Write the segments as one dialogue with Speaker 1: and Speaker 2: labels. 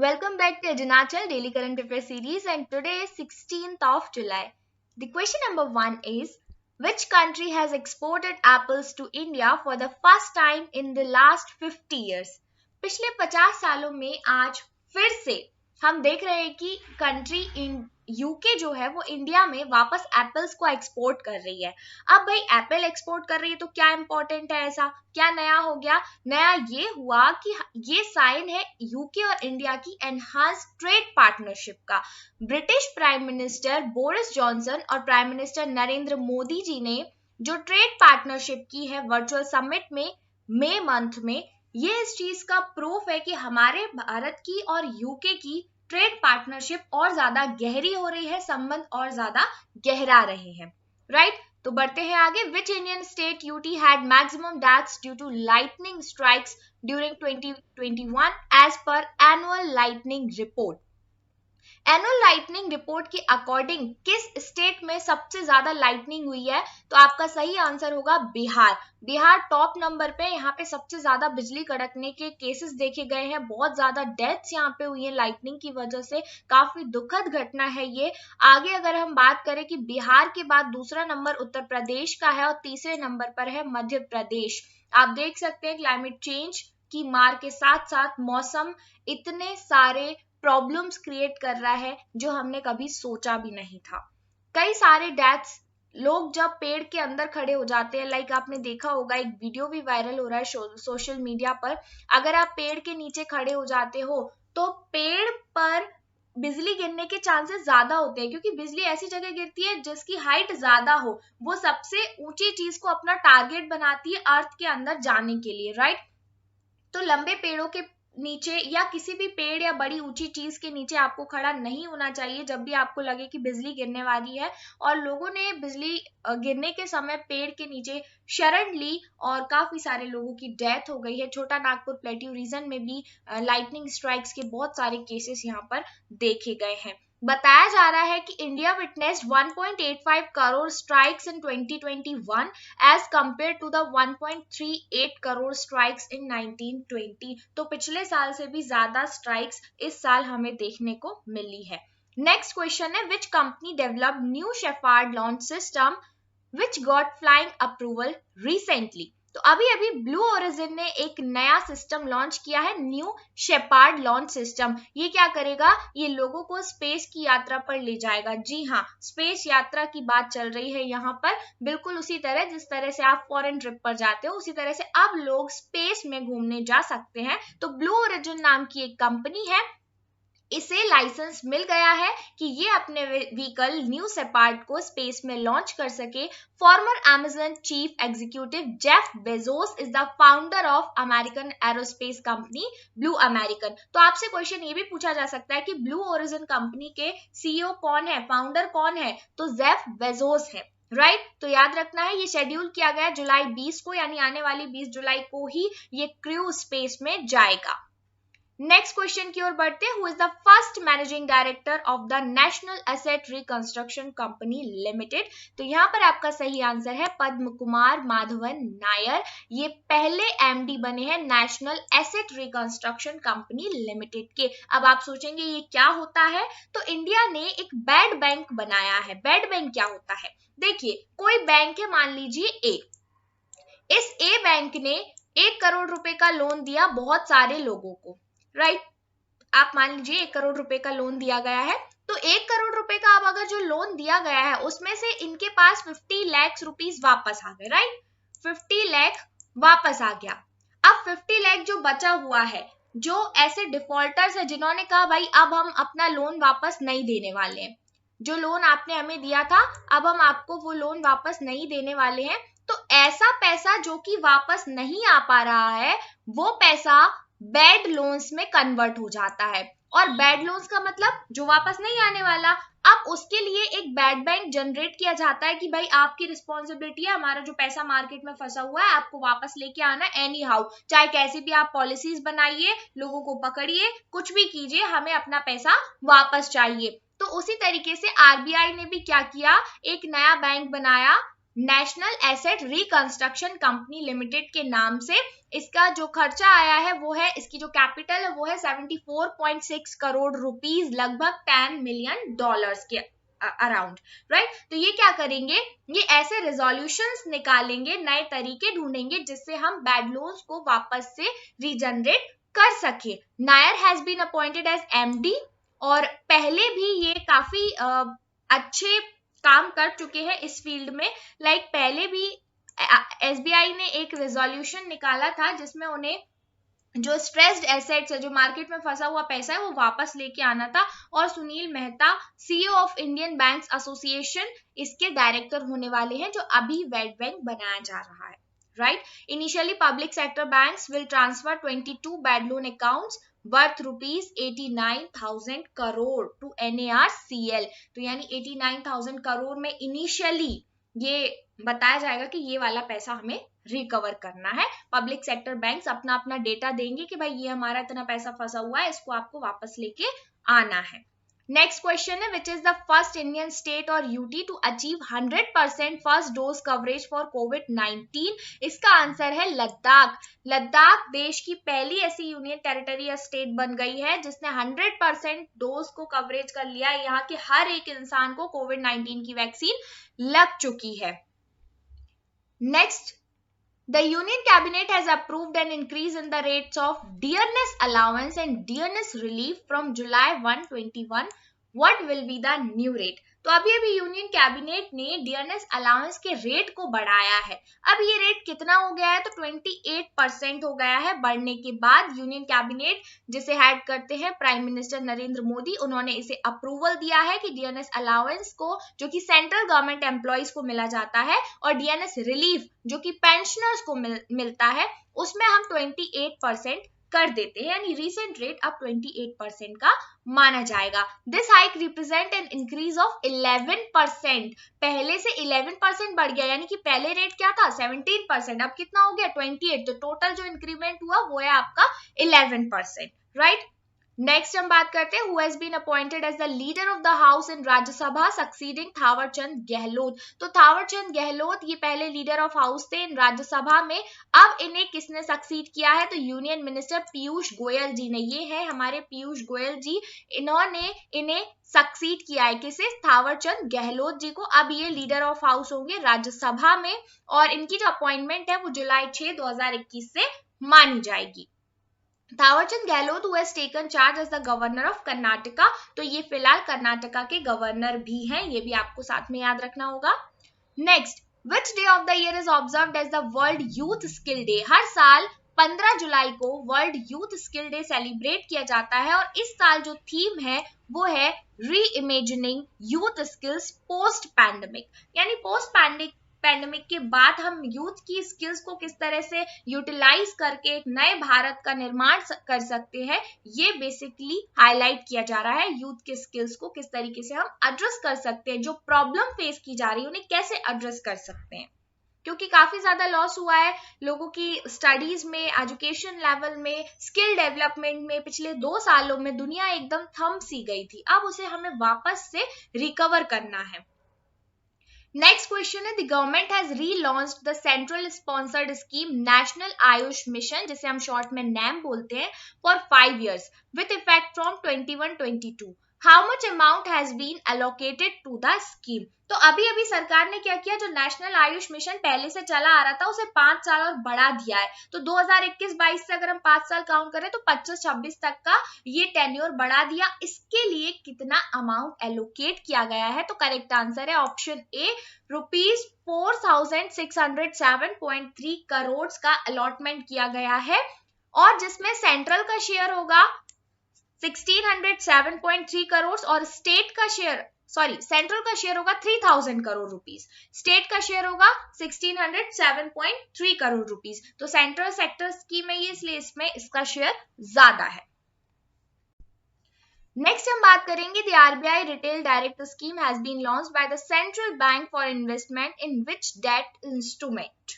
Speaker 1: Welcome back to Arunachal Daily Current Affairs series, and today is 16th of July. The question number 1 is, which country has exported apples to India for the first time in the last 50 years? पिछले 50 सालों में आज फिर से हम देख रहे हैं कि कंट्री यूके जो है वो इंडिया में वापस एप्पल्स को एक्सपोर्ट कर रही है। अब भाई एप्पल एक्सपोर्ट कर रही है तो क्या इंपॉर्टेंट है, ऐसा क्या नया हो गया? नया ये हुआ कि ये साइन है यूके और इंडिया की एनहांस ट्रेड पार्टनरशिप का। British prime minister Boris Johnson और प्राइम मिनिस्टर नरेंद्र मोदी जी ने जो ट्रेड पार्टनरशिप की है वर्चुअल समिट में मई मंथ में, ये इस चीज का प्रूफ है कि हमारे भारत की और यूके की ट्रेड पार्टनरशिप और ज्यादा गहरी हो रही है, संबंध और ज्यादा गहरा रहे हैं, राइट? तो बढ़ते हैं आगे। Which Indian state UT had maximum deaths due to lightning strikes during 2021 as per annual lightning report? Annual lightning report के अकॉर्डिंग किस स्टेट में सबसे ज्यादा लाइटनिंग हुई है? तो आपका सही आंसर होगा बिहार। बिहार टॉप नंबर पे, यहाँ पे सबसे ज्यादा बिजली कड़कने के केसेस देखे गए हैं, बहुत ज्यादा डेथ्स यहाँ पे हुई है लाइटनिंग की वजह से। काफी दुखद घटना है ये। आगे अगर हम बात करें कि बिहार के बाद दूसरा नंबर उत्तर प्रदेश का है और तीसरे नंबर पर है मध्य प्रदेश। आप देख सकते हैं क्लाइमेट चेंज की मार के साथ साथ मौसम इतने सारे प्रॉब्लम्स क्रिएट कर रहा है जो हमने कभी सोचा भी नहीं था। कई सारे डेथ्स, लोग जब पेड़ के अंदर खड़े हो जाते हैं, लाइक आपने देखा होगा एक वीडियो भी वायरल हो रहा है सोशल मीडिया पर। अगर आप पेड़ के नीचे खड़े हो जाते हो तो पेड़ पर बिजली गिरने के चांसेस ज्यादा होते हैं, क्योंकि बिजली ऐसी जगह गिरती है जिसकी हाइट ज्यादा हो, वो सबसे ऊंची चीज को अपना टारगेट बनाती है अर्थ के अंदर जाने के लिए, राइट? तो लंबे पेड़ों के नीचे या किसी भी पेड़ या बड़ी ऊंची चीज के नीचे आपको खड़ा नहीं होना चाहिए जब भी आपको लगे कि बिजली गिरने वाली है। और लोगों ने बिजली गिरने के समय पेड़ के नीचे शरण ली और काफी सारे लोगों की डेथ हो गई है। छोटा नागपुर प्लेट्यू रीजन में भी लाइटनिंग स्ट्राइक्स के बहुत सारे केसेस यहाँ पर देखे गए हैं। बताया जा रहा है कि India witnessed 1.85 crore strikes in 2021 as compare to the 1.38 crore strikes in 1920। तो पिछले साल से भी ज्यादा स्ट्राइक्स इस साल हमें देखने को मिली है। नेक्स्ट क्वेश्चन है, which company develop new shepherd launch system which got flying approval recently? तो अभी अभी ब्लू ओरिजिन ने एक नया सिस्टम लॉन्च किया है, न्यू शेपार्ड लॉन्च सिस्टम। ये क्या करेगा? ये लोगों को स्पेस की यात्रा पर ले जाएगा। जी हाँ, स्पेस यात्रा की बात चल रही है यहाँ पर। बिल्कुल उसी तरह जिस तरह से आप फॉरेन ट्रिप पर जाते हो, उसी तरह से अब लोग स्पेस में घूमने जा सकते हैं। तो ब्लू ओरिजिन नाम की एक कंपनी है, इसे लाइसेंस मिल गया है कि ये अपने व्हीकल न्यू शेपार्ड को स्पेस में लॉन्च कर सके। Farmer Amazon chief executive Jeff Bezos is the founder of American aerospace company blue American. तो आपसे क्वेश्चन ये भी पूछा जा सकता है कि ब्लू ओरिजिन कंपनी के सीईओ कौन है, फाउंडर कौन है? तो जेफ बेजोस है, राइट? तो याद रखना है, ये शेड्यूल किया गया जुलाई 20 को, यानी आने वाली 20 जुलाई को ही ये क्रू स्पेस में जाएगा। नेक्स्ट क्वेश्चन की ओर बढ़ते हैं। Who is the first managing director of the national asset reconstruction company limited? तो यहाँ पर आपका सही आंसर है पद्म कुमार माधवन नायर। ये पहले एमडी बने हैं national asset reconstruction company limited के। अब आप सोचेंगे ये क्या होता है? तो इंडिया ने एक बेड बैंक बनाया है। बेड बैंक क्या होता है? देखिए, कोई बैंक है, मान लीजिए ए। इस ए बैंक ने 1 करोड़ रुपए का लोन दिया बहुत सारे लोगों को, राइट? आप मान लीजिए 1 करोड़ रुपए का लोन दिया गया है। तो 1 करोड़ रुपए का अब अगर जो लोन दिया गया है उसमें से इनके पास 50 लाख रुपीस वापस आ गए, राइट? 50 लाख वापस आ गया। अब 50 लाख जो बचा हुआ है, जो ऐसे डिफॉल्टर्स है जिन्होंने कहा भाई अब हम अपना लोन वापस नहीं देने वाले हैं, जो लोन आपने हमें दिया था अब हम आपको वो लोन वापस नहीं देने वाले हैं, तो ऐसा पैसा जो कि वापस नहीं आ पा रहा है वो पैसा बैड लोन्स में कन्वर्ट हो जाता है। और बैड लोन्स का मतलब जो वापस नहीं आने वाला। अब उसके लिए एक बैड बैंक जनरेट किया जाता है कि भाई आपकी रिस्पॉन्सिबिलिटी है, हमारा जो पैसा मार्केट में फंसा हुआ है आपको वापस लेके आना एनी हाउ, चाहे कैसे भी आप पॉलिसीज बनाइए, लोगों को पकड़िए, कुछ भी कीजिए, हमें अपना पैसा वापस चाहिए। तो उसी तरीके से आरबीआई ने भी क्या किया, एक नया बैंक बनाया national asset reconstruction company limited के नाम से। इसका जो खर्चा आया है वो है, इसकी जो कैपिटल है वो है 74.6 करोड़ रुपीस, लगभग $10 मिलियन के अराउंड, राइट। तो ये क्या करेंगे, ये ऐसे रेजोल्यूशंस निकालेंगे, नए तरीके ढूंढेंगे जिससे हम बैड लोन्स को वापस से रीजनरेट कर सके। Nair has been appointed as MD, और पहले भी ये काफी अच्छे काम कर चुके हैं इस फील्ड में। लाइक पहले भी एसबीआई ने एक रेजोल्यूशन निकाला था जिसमें उन्हें जो स्ट्रेस्ड एसेट्स है, जो मार्केट में फंसा हुआ पैसा है, वो वापस लेके आना था। और Sunil Mehta CEO of Indian banks association इसके डायरेक्टर होने वाले हैं, जो अभी वेड बैंक बनाया जा रहा है, right. Initially public sector banks will transfer 22 bad loan accounts worth rupees 89,000 crore to NARCL। तो यानी 89,000 करोड़ में इनिशियली ये बताया जाएगा कि ये वाला पैसा हमें रिकवर करना है। पब्लिक सेक्टर बैंक्स अपना अपना डेटा देंगे कि भाई ये हमारा इतना पैसा फंसा हुआ है, इसको आपको वापस लेके आना है। नेक्स्ट क्वेश्चन है, which is the first Indian state और UT to achieve 100% first dose coverage for कोविड-19? इसका आंसर है लद्दाख। लद्दाख देश की पहली ऐसी यूनियन टेरिटरी या स्टेट बन गई है जिसने 100% डोज को कवरेज कर लिया। यहाँ के हर एक इंसान को कोविड-19 की वैक्सीन लग चुकी है। Next, the Union Cabinet has approved an increase in the rates of dearness allowance and dearness relief from July 1, 2021. What will be the new rate? तो अभी यूनियन कैबिनेट ने डियरनेस अलाउंस के रेट को बढ़ाया है। अब ये रेट कितना हो गया है, तो 28% हो गया है। बढ़ने के बाद यूनियन कैबिनेट, जिसे हेड करते हैं प्राइम मिनिस्टर नरेंद्र मोदी, उन्होंने इसे अप्रूवल दिया है कि डियरनेस अलाउंस को, जो कि सेंट्रल गवर्नमेंट एम्प्लॉइज को मिला जाता है, और डियरनेस रिलीफ जो कि पेंशनर्स को मिलता है, उसमें हम 28% कर देते हैं, यानी रीसेंट रेट अब 28% का माना जाएगा। This hike represent an increase of 11%। पहले से 11% बढ़ गया, यानी कि पहले रेट क्या था 17%, अब कितना हो गया 28। तो टोटल जो इंक्रीमेंट हुआ वो है आपका 11%, राइट। नेक्स्ट हम बात करते हैं, who has been appointed as the leader of the house in Rajya Sabha succeeding Thawarchand Gehlot. तो थावरचंद गहलोत ये पहले लीडर ऑफ हाउस थे इन राज्यसभा में। अब इन्हें किसने सक्सीड किया है, तो यूनियन मिनिस्टर पीयूष गोयल जी ने। ये है हमारे पीयूष गोयल जी, इन्होंने इन्हें सक्सीड किया है, किसे, थावरचंद गहलोत जी को। अब ये लीडर ऑफ हाउस होंगे राज्यसभा में, और इनकी जो अपॉइंटमेंट है वो जुलाई 6, 2021 से मानी जाएगी। Thawarchand Gehlot who has taken charge as the governor of Karnataka, तो ये फिलहाल कर्नाटका के गवर्नर भी हैं, ये भी आपको साथ में याद रखना होगा। Next, which day of the year is observed as the World Youth Skill Day? हर साल 15 जुलाई को world youth skill day celebrate किया जाता है, और इस साल जो थीम है वो है री imagining youth skills post pandemic, यानी पोस्ट पैंडेमिक के बाद हम यूथ की स्किल्स को किस तरह से यूटिलाइज करके एक नए भारत का निर्माण कर सकते हैं, ये बेसिकली हाईलाइट किया जा रहा है। यूथ के स्किल्स को किस तरीके से हम एड्रेस कर सकते हैं, जो प्रॉब्लम फेस की जा रही है उन्हें कैसे एड्रेस कर सकते हैं, क्योंकि काफी ज्यादा लॉस हुआ है लोगों की स्टडीज में, एजुकेशन लेवल में, स्किल डेवलपमेंट में। पिछले 2 सालों में दुनिया एकदम थम सी गई थी, अब उसे हमें वापस से रिकवर करना है। नेक्स्ट क्वेश्चन है, the government has relaunched the central sponsored scheme national Ayush mission, जिसे हम शॉर्ट में नैम बोलते हैं, for 5 years with effect from 21-22। How much amount has been allocated to the scheme? तो अभी अभी सरकार ने क्या किया, जो नेशनल आयुष मिशन पहले से चला आ रहा था उसे 5 साल और बढ़ा दिया है। तो 2021-22 से अगर हम 5 साल काउंट करें तो 25-26 तक का ये टेन्योर बढ़ा दिया। इसके लिए कितना अमाउंट एलोकेट किया गया है, तो करेक्ट आंसर है ऑप्शन ए, रुपीज 4607.3 करोड़ का अलॉटमेंट किया गया है, और जिसमें सेंट्रल का शेयर होगा 1607.3 करोड़, और स्टेट का शेयर, सेंट्रल का शेयर होगा 3000 करोड़ रुपीस, स्टेट का शेयर होगा 1607.3 करोड़ रुपीस। तो सेंट्रल सेक्टर स्कीम है ये, इसलिए इसमें इसका शेयर ज्यादा है। नेक्स्ट हम बात करेंगे, the RBI retail direct scheme has been launched by the central bank for investment in which debt instrument.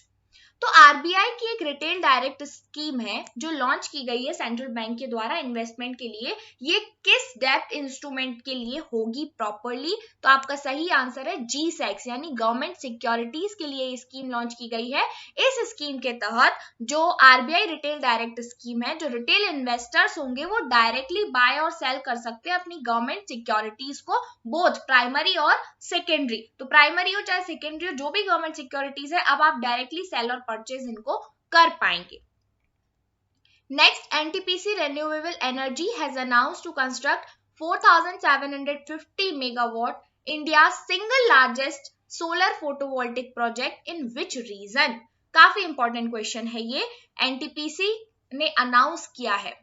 Speaker 1: तो आरबीआई की एक रिटेल डायरेक्ट स्कीम है जो लॉन्च की गई है सेंट्रल बैंक के द्वारा इन्वेस्टमेंट के लिए। ये किस डेब्ट इंस्ट्रूमेंट के लिए होगी प्रॉपरली? तो आपका सही आंसर है G-Secs यानी गवर्नमेंट सिक्योरिटीज के लिए ये स्कीम लॉन्च की गई है। इस स्कीम के तहत जो आरबीआई रिटेल डायरेक्ट स्कीम है, जो रिटेल इन्वेस्टर्स होंगे वो डायरेक्टली बाय और सेल कर सकते हैं अपनी गवर्नमेंट सिक्योरिटीज को, बोथ प्राइमरी और सेकेंडरी। तो प्राइमरी हो चाहे सेकेंडरी हो, जो भी गवर्नमेंट सिक्योरिटीज है, अब आप डायरेक्टली सेल और परचेज इनको कर पाएंगे। Next, NTPC renewable energy has announced to construct 4750 megawatt India single largest solar photovoltaic project in which region? काफी इंपॉर्टेंट क्वेश्चन है ये। एनटीपीसी ने अनाउंस किया है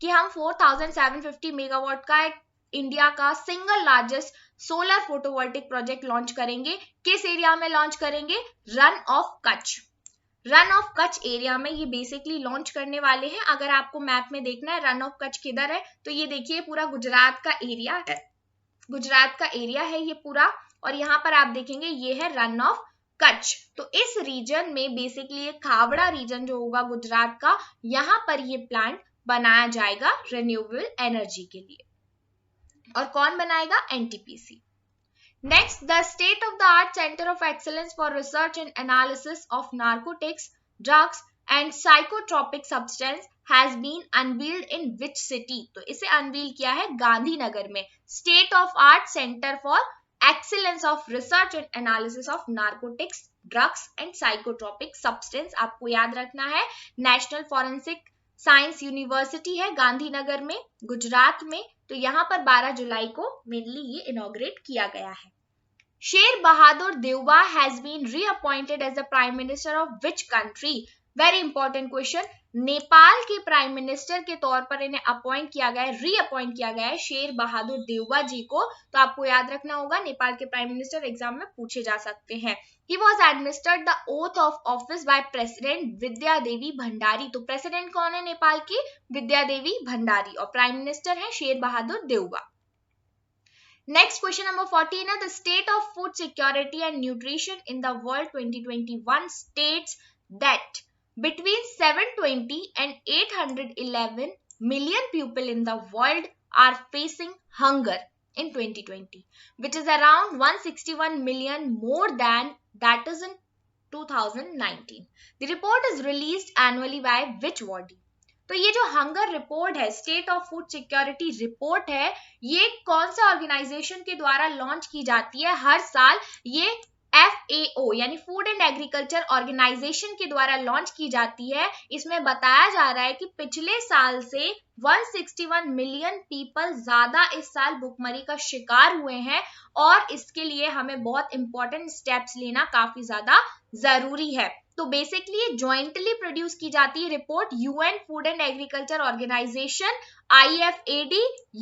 Speaker 1: कि हम 4750 मेगावाट का एक इंडिया का single largest solar photovoltaic project launch करेंगे। किस एरिया में लॉन्च करेंगे? Run of Kutch. Run of Kutch area में ये बेसिकली लॉन्च करने वाले हैं। अगर आपको मैप में देखना है रन ऑफ कच्छ किधर है, तो ये देखिए पूरा गुजरात का एरिया है, गुजरात का एरिया है ये पूरा, और यहाँ पर आप देखेंगे ये है रन ऑफ कच्छ। तो इस रीजन में बेसिकली खावड़ा रीजन जो होगा गुजरात का, यहाँ पर ये प्लांट बनाया जाएगा रिन्यूएबल एनर्जी के लिए। और कौन बनाएगा? NTPC. Next, the state-of-the-art Center of Excellence for Research and Analysis of Narcotics, Drugs and Psychotropic Substance has been unveiled in which city? तो इसे अनवील किया है गांधीनगर में। State of Art Center for Excellence of Research and Analysis of Narcotics, Drugs and Psychotropic Substance, आपको याद रखना है national forensic science university है गांधीनगर में, गुजरात में। तो यहाँ पर 12 जुलाई को मेनली ये इनॉग्रेट किया गया है। Sher Bahadur Deuba has been reappointed as the prime minister of which country? Very important question. Nepal के प्राइम मिनिस्टर के तौर पर इन्हें अपॉइंट किया गया है, रीअपॉइंट किया गया है शेर बहादुर देवबा जी को। तो आपको याद रखना होगा नेपाल के प्राइम मिनिस्टर एग्जाम में पूछे जा सकते हैं। He was administered the oath of office by President विद्या देवी भंडारी। तो प्रेसिडेंट कौन है नेपाल की? विद्या देवी भंडारी, और प्राइम मिनिस्टर है Sher Bahadur Deuba. Next, question number 14 है, the state of food security and nutrition in the world 2021 states that between 720 and 811 million people in the world are facing hunger in 2020, which is around 161 million more than that is in 2019. The report is released annually by which body? तो ये जो hunger report है, state of food security report है, ये कौन सा organisation के द्वारा लॉन्च की जाती है हर साल? ये FAO यानी फूड एंड एग्रीकल्चर ऑर्गेनाइजेशन के द्वारा लॉन्च की जाती है। इसमें बताया जा रहा है कि पिछले साल से 161 मिलियन पीपल ज्यादा इस साल भुखमरी का शिकार हुए हैं, और इसके लिए हमें बहुत इंपॉर्टेंट स्टेप्स लेना काफी ज्यादा जरूरी है। तो बेसिकली ये ज्वाइंटली प्रोड्यूस की जाती है report UN food and agriculture organisation, IFAD,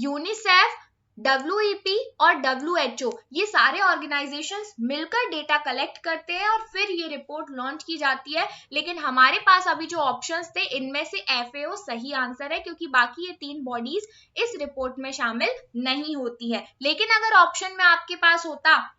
Speaker 1: UNICEF, WEP और WHO, ये सारे ऑर्गेनाइजेशंस मिलकर डेटा कलेक्ट करते हैं और फिर ये रिपोर्ट लॉन्च की जाती है। लेकिन हमारे पास अभी जो ऑप्शंस थे इनमें से FAO सही आंसर है, क्योंकि बाकी ये 3 बॉडीज इस रिपोर्ट में शामिल नहीं होती है। लेकिन अगर ऑप्शन में आपके पास होता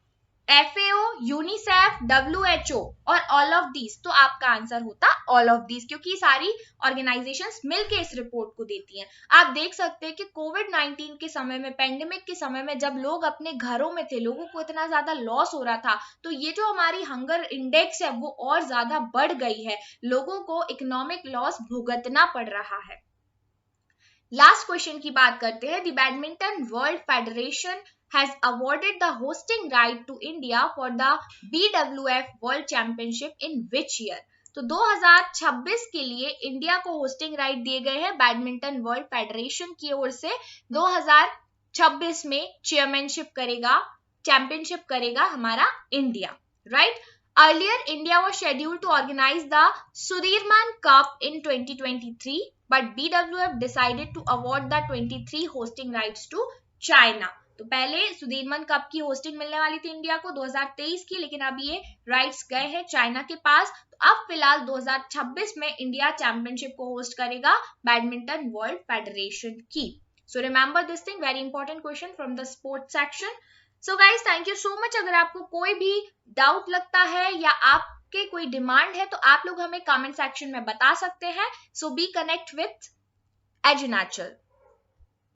Speaker 1: FAO, यूनिसेफ, WHO और ऑल ऑफ दीज, तो आपका आंसर होता ऑल ऑफ दीज, क्योंकि सारी ऑर्गेनाइजेशंस मिलके इस रिपोर्ट को देती हैं। आप देख सकते हैं कि कोविड-19 के समय में, पेंडेमिक के समय में, जब लोग अपने घरों में थे, लोगों को इतना ज्यादा लॉस हो रहा था, तो ये जो हमारी हंगर इंडेक्स है वो और ज्यादा बढ़ गई है, लोगों को इकोनॉमिक लॉस भुगतना पड़ रहा है। लास्ट क्वेश्चन की बात करते हैं। The badminton world federation has awarded the hosting right to India for the BWF World Championship in which year? तो 2026 के लिए इंडिया को होस्टिंग राइट दिए गए हैं बैडमिंटन वर्ल्ड फेडरेशन की ओर से। 2026 में चैंपियनशिप करेगा हमारा India, right? Earlier, India was scheduled to organize the Sudirman Cup in 2023, but BWF decided to award the 23 hosting rights to China. तो पहले सुदीरमन कप की होस्टिंग मिलने वाली थी इंडिया को 2023 की, लेकिन अब ये राइट्स गए हैं चाइना के पास। तो अब फिलहाल 2026 में इंडिया चैंपियनशिप को होस्ट करेगा बैडमिंटन वर्ल्ड फेडरेशन की। So remember this thing, very important question from the sports section. So guys, thank you so much. अगर आपको कोई भी डाउट लगता है या आप के कोई डिमांड है तो आप लोग हमें कमेंट सेक्शन में बता सकते हैं. सो बी कनेक्ट विथ एजुनेचुरल.